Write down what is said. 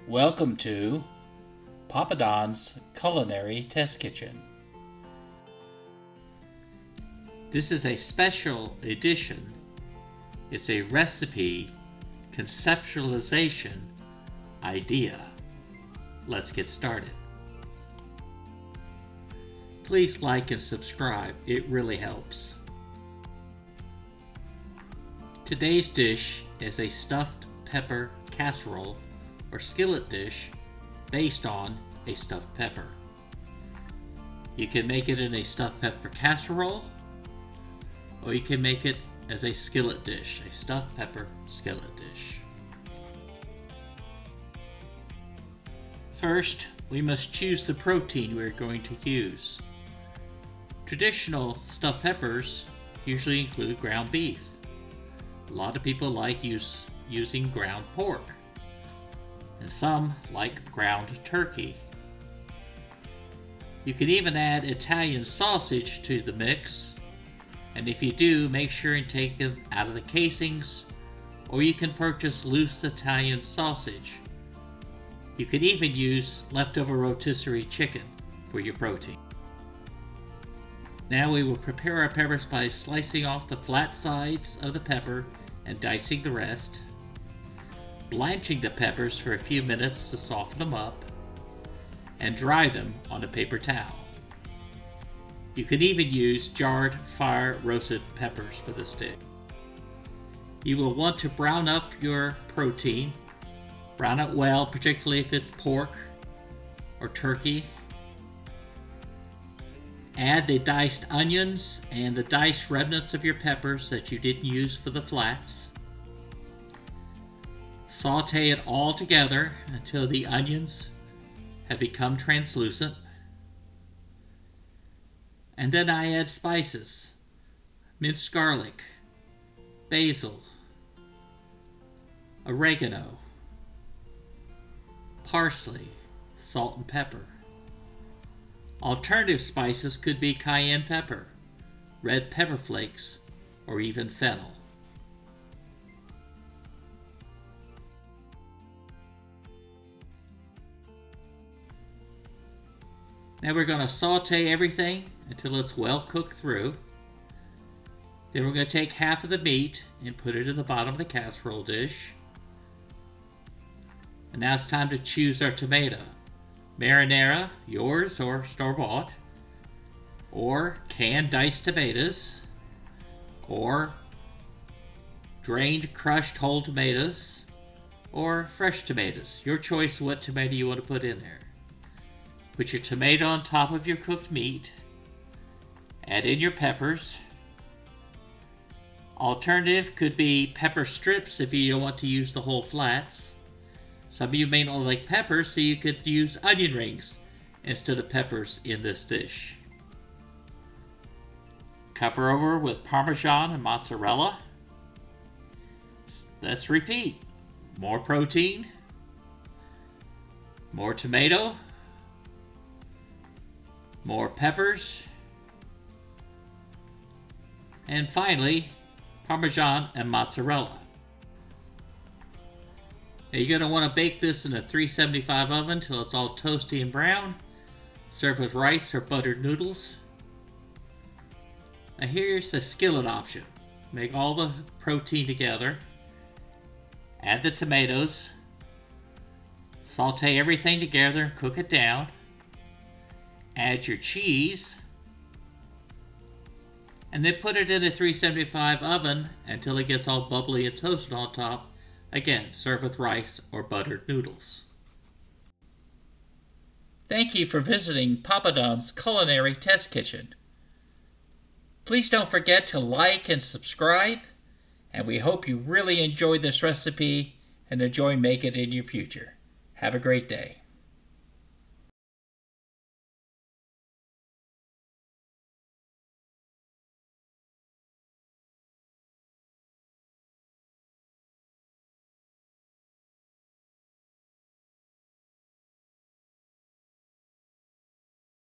Welcome to Papadon's Culinary Test Kitchen. This is a special edition. It's a recipe conceptualization idea. Let's get started. Please like and subscribe, it really helps. Today's dish is a stuffed pepper casserole or skillet dish based on a stuffed pepper. You can make it in a stuffed pepper casserole, or you can make it as a skillet dish, a stuffed pepper skillet dish. First, we must choose the protein we're going to use. Traditional stuffed peppers usually include ground beef. A lot of people like using ground pork, and some like ground turkey. You can even add Italian sausage to the mix, and if you do, make sure and take them out of the casings, or you can purchase loose Italian sausage. You can even use leftover rotisserie chicken for your protein. Now we will prepare our peppers by slicing off the flat sides of the pepper and dicing the rest, blanching the peppers for a few minutes to soften them up, and dry them on a paper towel. You can even use jarred fire roasted peppers for this dish. You will want to brown up your protein. Brown it well, particularly if it's pork or turkey. Add the diced onions and the diced remnants of your peppers that you didn't use for the flats. Saute it all together until the onions have become translucent. And then I add spices, minced garlic, basil, oregano, parsley, salt and pepper. Alternative spices could be cayenne pepper, red pepper flakes, or even fennel. Now we're going to saute everything until it's well cooked through. Then we're going to take half of the meat and put it in the bottom of the casserole dish. And now it's time to choose our tomato. Marinara, yours or store-bought, or canned diced tomatoes, or drained crushed whole tomatoes, or fresh tomatoes. Your choice of what tomato you want to put in there. Put your tomato on top of your cooked meat. Add in your peppers. Alternative could be pepper strips if you don't want to use the whole flats. Some of you may not like peppers, so you could use onion rings instead of peppers in this dish. Cover over with Parmesan and mozzarella. Let's repeat. More protein, more tomato, more peppers, and finally, Parmesan and mozzarella. Now you're going to want to bake this in a 375 oven until it's all toasty and brown. Serve with rice or buttered noodles. Now here's the skillet option. Make all the protein together. Add the tomatoes. Saute everything together and cook it down. Add your cheese. And then put it in a 375 oven until it gets all bubbly and toasted on top. Again, serve with rice or buttered noodles. Thank you for visiting Papadon's Culinary Test Kitchen. Please don't forget to like and subscribe, and we hope you really enjoyed this recipe and enjoy making it in your future. Have a great day.